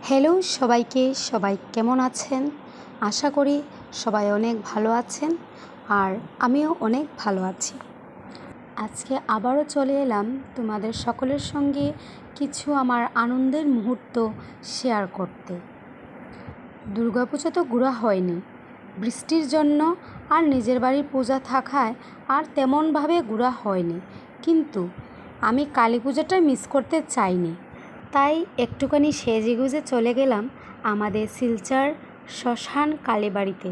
Hello সবাইকে, সবাই কেমন আছেন? আশা করি সবাই অনেক ভালো আছেন আর আমিও অনেক ভালো আছি। আজকে আবারও চলে এলাম তোমাদের সকলের সঙ্গে কিছু আমার আনন্দের মুহূর্ত শেয়ার করতে। দুর্গাপূজা তো ঘোরা হয়নি, বৃষ্টির জন্য আর নিজের বাড়ির পূজা থাকায় আর তেমনভাবে ঘোরা হয়নি, কিন্তু আমি কালী পূজাটা মিস করতে চাইনি। তাই একটুখানি সেজেগুজে চলে গেলাম আমাদের শিলচর শ্মশান কালীবাড়িতে।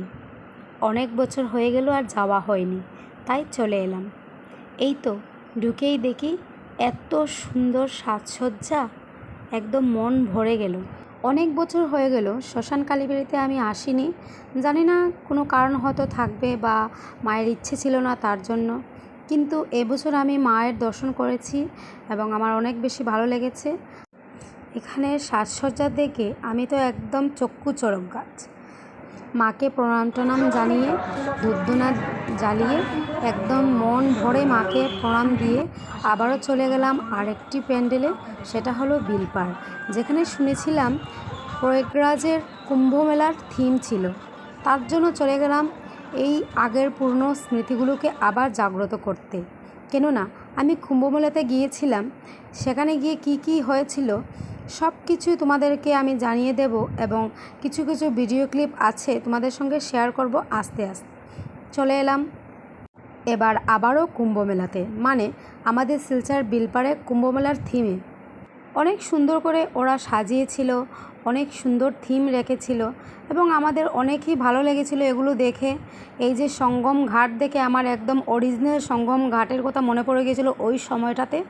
অনেক বছর হয়ে গেল আর যাওয়া হয়নি, তাই চলে এলাম। এই তো ঢুকেই দেখি এত সুন্দর সাজসজ্জা, একদম মন ভরে গেল। অনেক বছর হয়ে গেল শ্মশান কালীবাড়িতে আমি আসিনি, জানি না কোনো কারণ হয়তো থাকবে বা মায়ের ইচ্ছে ছিল না তার জন্য, কিন্তু এবছর আমি মায়ের দর্শন করেছি এবং আমার অনেক বেশি ভালো লেগেছে। এখানে সাজসজ্জা দেখে আমি তো একদম চক্ষু চড়ক গাছ। মাকে প্রণাম টনাম জানিয়ে ধূপধুনা জ্বালিয়ে একদম মন ভরে মাকে প্রণাম দিয়ে আবারও চলে গেলাম আরেকটি প্যান্ডেলে, সেটা হলো বিলপাড়, যেখানে শুনেছিলাম প্রয়াগরাজের কুম্ভ মেলার থিম ছিল। তার জন্য চলে গেলাম এই আগের পুরনো স্মৃতিগুলোকে আবার জাগ্রত করতে। কেননা আমি কুম্ভ মেলাতে গিয়েছিলাম, সেখানে গিয়ে কি কি হয়েছিল সব কিছুই তোমাদেরকে আমি জানিয়ে দেব এবং কিছু কিছু ভিডিও ক্লিপ আছে তোমাদের সঙ্গে শেয়ার করব আস্তে আস্তে। চলে এলাম এবার আবারও কুম্ভ মেলাতে, মানে আমাদের শিলচর বিলপাড়ে কুম্ভ মেলার থিমে। অনেক সুন্দর করে ওরা সাজিয়েছিল, অনেক সুন্দর থিম রেখেছিল এবং আমাদের অনেকই ভালো লেগেছিল এগুলো দেখে। এই যে সঙ্গম ঘাট দেখে আমার একদম অরিজিনাল সঙ্গম ঘাটের কথা মনে পড়ে গিয়েছিল ওই সময়টাতে।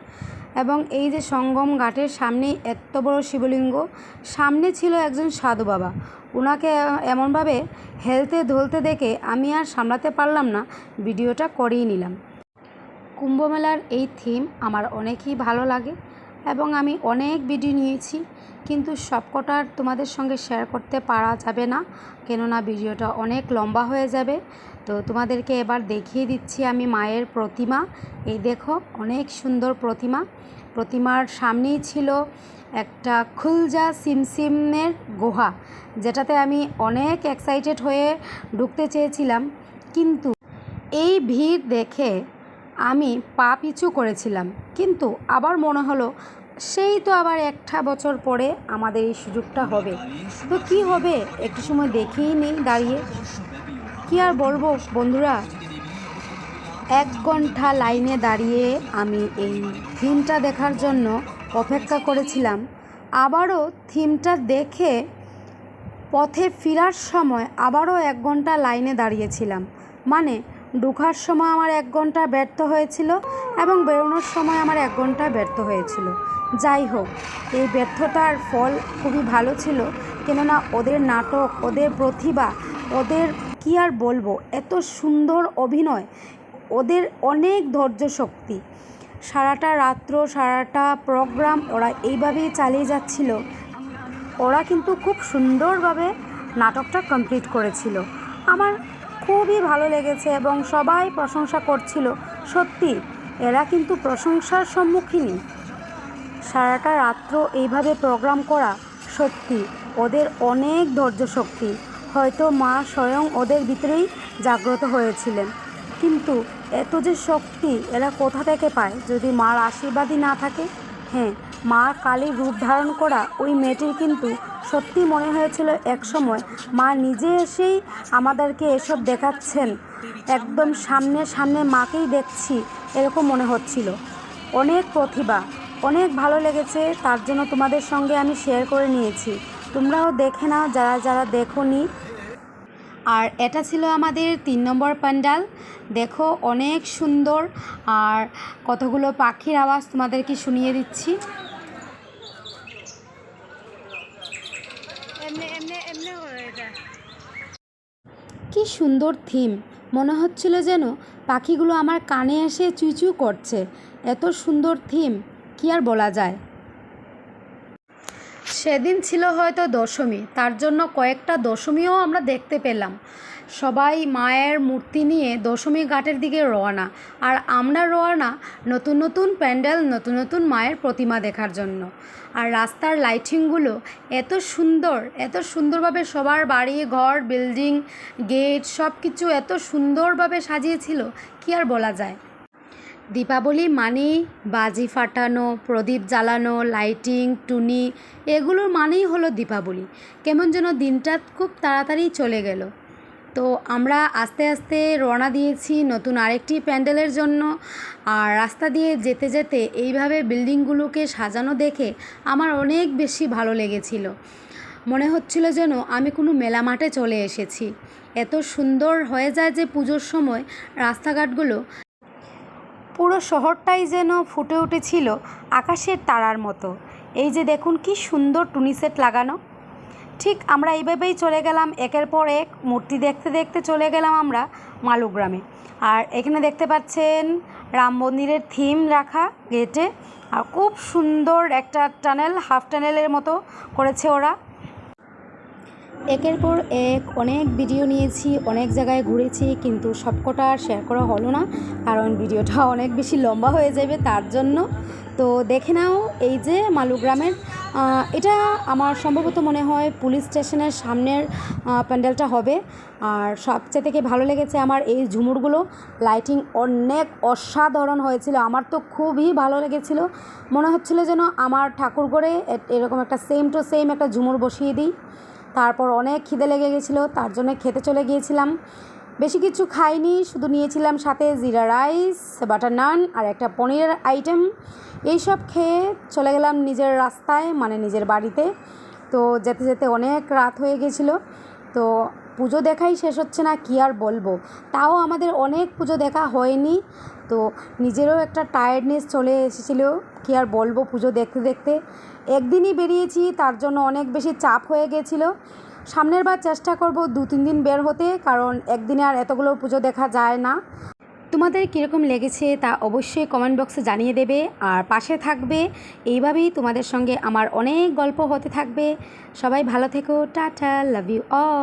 এবং এই যে সঙ্গম ঘাটের সামনেই এত বড় শিবলিঙ্গ, সামনে ছিল একজন সাধু বাবা, ওনাকে এমনভাবে হেলতে ধুলতে দেখে আমি আর সামলাতে পারলাম না, ভিডিওটা করেই নিলাম। কুম্ভমেলার এই থিম আমার অনেকই ভালো লাগে এবং আমি অনেক ভিডিও নিয়েছি, কিন্তু সবকটা তোমাদের সঙ্গে শেয়ার করতে পারা যাবে না, কেননা ভিডিওটা অনেক লম্বা হয়ে যাবে। তো তোমাদেরকে এবার দেখিয়ে দিচ্ছি আমি মায়ের প্রতিমা। এই দেখো অনেক সুন্দর প্রতিমা। প্রতিমার সামনেই ছিল একটা খুলজা সিমসিমের গুহা, যেটাতে আমি অনেক এক্সাইটেড হয়ে ঢুকতে চেয়েছিলাম, কিন্তু এই ভিড় দেখে আমি পা পিছু করেছিলাম। কিন্তু আবার মনে হলো সেই তো আবার একটা বছর পরে আমাদের এই সুযোগটা হবে, তো কি হবে একটু সময় দেখেই নেই দাঁড়িয়ে। কি আর বলবো বন্ধুরা, 1 ঘন্টা লাইনে দাঁড়িয়ে আমি এই থিমটা দেখার জন্য অপেক্ষা করেছিলাম। আবারও থিমটা দেখে পথে ফেরার সময় আবারও 1 ঘন্টা লাইনে দাঁড়িয়েছিলাম, মানে ঢোকার সময় আমার 1 ঘন্টা ব্যর্থ হয়েছিল এবং বেরোনোর সময় আমার 1 ঘন্টা ব্যর্থ হয়েছিল। যাই হোক, এই ব্যর্থতার ফল খুবই ভালো ছিল, কেননা ওদের নাটক, ওদের প্রতিভা, ওদের কি আর বলবো, এত সুন্দর অভিনয়, ওদের অনেক ধৈর্য শক্তি। সারাটা রাত্র সারাটা প্রোগ্রাম ওরা এইভাবেই চালিয়ে যাচ্ছিল। ওরা কিন্তু খুব সুন্দরভাবে নাটকটা কমপ্লিট করেছিল। আমার খুবই ভালো লেগেছে এবং সবাই প্রশংসা করছিল। সত্যি এরা কিন্তু প্রশংসার সম্মুখীনই। সারাটা রাত্র এইভাবে প্রোগ্রাম করা, সত্যি ওদের অনেক ধৈর্য শক্তি। হয়তো মা স্বয়ং ওদের ভিতরেই জাগ্রত হয়েছিলেন, কিন্তু এত যে শক্তি এরা কোথা থেকে পায় যদি মার আশীর্বাদই না থাকে। হ্যাঁ, মা কালীর রূপ ধারণ করা ওই মেয়েটির কিন্তু সত্যি মনে হয়েছিল একসময় মা নিজে এসেই আমাদেরকে এসব দেখাচ্ছেন, একদম সামনে সামনে মাকেই দেখছি, এরকম মনে হচ্ছিল। অনেক প্রতিভা, অনেক ভালো লেগেছে, তার জন্য তোমাদের সঙ্গে আমি শেয়ার করে নিয়েছি। তোমরাও দেখে নাও যারা যারা দেখোনি। আর এটা ছিল আমাদের 3 নম্বর প্যান্ডেল। দেখো অনেক সুন্দর, আর কতগুলো পাখির আওয়াজ তোমাদেরকে শুনিয়ে দিচ্ছি। কি সুন্দর থিম, মনে হচ্ছিল যেন পাখিগুলো আমার কানে এসে চুইচু করছে, এত সুন্দর থিম, কি আর বলা যায়। সেদিন ছিল হয়তো দশমী, তার জন্য কয়েকটা দশমীও আমরা দেখতে পেলাম। সবাই মায়ের মূর্তি নিয়ে দশমী ঘাটের দিকে রওনা। আর আমরা রওনা নতুন নতুন প্যান্ডেল, নতুন নতুন মায়ের প্রতিমা দেখার জন্য। আর রাস্তার লাইটিংগুলো এত সুন্দর, এত সুন্দরভাবে সবার বাড়ি ঘর, বিল্ডিং, গেট সব কিছু এত সুন্দরভাবে সাজিয়েছিল, কি আর বলা যায়। দীপাবলি মানেই বাজি ফাটানো, প্রদীপ জ্বালানো, লাইটিং, টুনি, এগুলোর মানেই হলো দীপাবলি। কেমন যেন দিনটা খুব তাড়াতাড়ি চলে গেল। তো আমরা আস্তে আস্তে রওনা দিয়েছি নতুন আরেকটি প্যান্ডেলের জন্য। আর রাস্তা দিয়ে যেতে যেতে এইভাবে বিল্ডিংগুলোকে সাজানো দেখে আমার অনেক বেশি ভালো লেগেছিল। মনে হচ্ছিল যেন আমি কোনো মেলা মাঠে চলে এসেছি। এত সুন্দর হয়ে যায় যে পুজোর সময় রাস্তাঘাটগুলো, পুরো শহরটাই যেন ফুটে উঠেছিল আকাশের তারার মতো। এই যে দেখুন কি সুন্দর টুনি সেট লাগানো। ঠিক আমরা এইভাবেই চলে গেলাম, একের পর এক মূর্তি দেখতে দেখতে চলে গেলাম আমরা মালুগ্রামে। আর এখানে দেখতে পাচ্ছেন রাম মন্দিরের থিম রাখা গেটে। আর খুব সুন্দর একটা টানেল, হাফ টানেলের মতো করেছে ওরা। একের পর এক অনেক ভিডিও নিয়েছি, অনেক জায়গায় ঘুরেছি, কিন্তু সবকটা আর শেয়ার করা হলো না, কারণ ভিডিওটা অনেক বেশি লম্বা হয়ে যাবে তার জন্য। তো দেখে নাও, এই যে মালুগ্রামের, এটা আমার সম্ভবত মনে হয় পুলিশ স্টেশনের সামনের প্যান্ডেলটা হবে। আর সবচেয়ে থেকে ভালো লেগেছে আমার এই ঝুমুরগুলো, লাইটিং অনেক অসাধারণ হয়েছিল। আমার তো খুবই ভালো লেগেছিল, মনে হচ্ছিল যেন আমার ঠাকুরঘরে এরকম একটা সেম টু সেম একটা ঝুমুর বসিয়ে দিই। তারপর অনেক খিদে লেগে গেছিলো, তার জন্য খেতে চলে গিয়েছিলাম। বেশি কিছু খাইনি, শুধু নিয়েছিলাম সাথে জিরা রাইস, বাটার নান আর একটা পনিরের আইটেম। এইসব খেয়ে চলে গেলাম নিজের রাস্তায়, মানে নিজের বাড়িতে। তো যেতে যেতে অনেক রাত হয়ে গেছিলো। তো পুজো দেখাই শেষ হচ্ছে না, কি আর বলবো। তাও আমাদের অনেক পুজো দেখা হয়নি, তো নিজেরও একটা টায়ার্ডনেস চলে এসেছিলো, কি আর বলবো। পুজো দেখতে দেখতে একদিনই বেরিয়েছি, তার জন্য অনেক বেশি চাপ হয়ে গেছিলো। সামনের বার চেষ্টা করব 2-3 দিন বের হতে, কারণ একদিনে আর এতগুলো পুজো দেখা যায় না। তোমাদের কীরকম লেগেছে তা অবশ্যই কমেন্ট বক্সে জানিয়ে দেবে, আর পাশে থাকবে। এইভাবেই তোমাদের সঙ্গে আমার অনেক গল্প হতে থাকবে। সবাই ভালো থেকো, টাটা, লাভ ইউ অল।